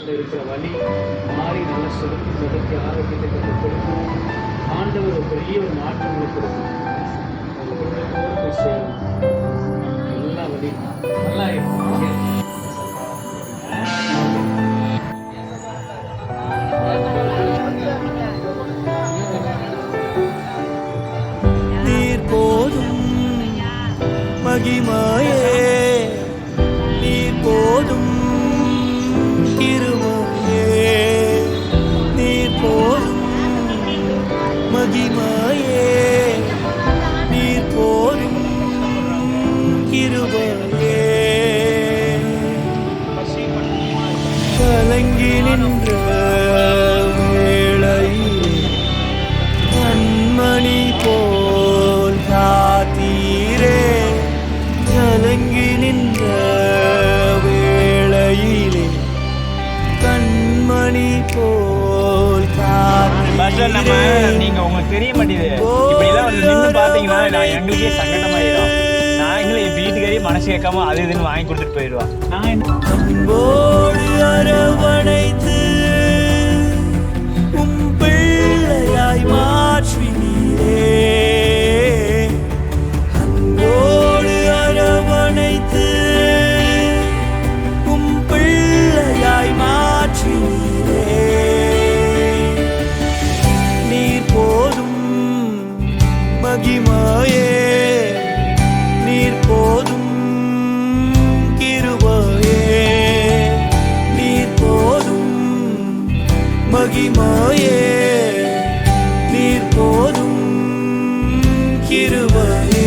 இருக்கிற வலி மாறி நல்ல சுருக்கி தொடர்ச்சி ஆரோக்கியத்தை கற்றுக் கொடுக்கும். ஆண்டவர் ஒரு பெரிய ஒரு மாற்றங்களை கொடுக்கும். உங்கள் குடும்பத்தோடு போய் சேரும். எல்லா வலி நல்லா இருக்கும். நீர் போதும் மகிமையே, நீர் போதும் கிருபையே, நீர் போதும் மகிமையே, நீர் போதும் கிருபையே. கலங்கி நின்ற வேளையிலே கண்மணி போல் காத்தீரே, கலங்கி நின்ற வேளையிலே கண்மணி போல் காத்தீரே. நீங்க உங்களுக்கு தெரிய மாட்டேங்குது. இப்படி எல்லாம் வந்து நின்று பாத்தீங்கன்னா நான் எங்களுக்கே சங்கடமாயிடும். நாங்களும் என் வீட்டுக்காரே மனசு கேட்காம அது இதுன்னு வாங்கி கொடுத்துட்டு போயிடுவா. நான் அன்போடு அரவணைத்து உம் பிள்ளையாய் மாற்றினீரே, அன்போடு அரவணைத்து உம் பிள்ளையாய் மாற்றினீரே. நீர் போதும் மகிமையே, நீர் போதும் கிருபையே, நீர் போதும் மகிமையே, நீர் போதும் கிருபையே.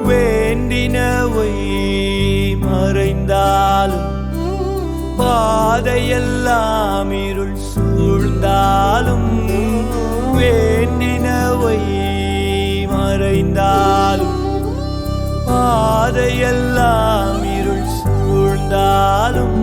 வேண்டினவை மறைந்தாலும் பாதையெல்லாம் இருள் சூழ்ந்தாலும், வேண்டினவை மறைந்தாலும் பாதையெல்லாம் இருள் சூழ்ந்தாலும்,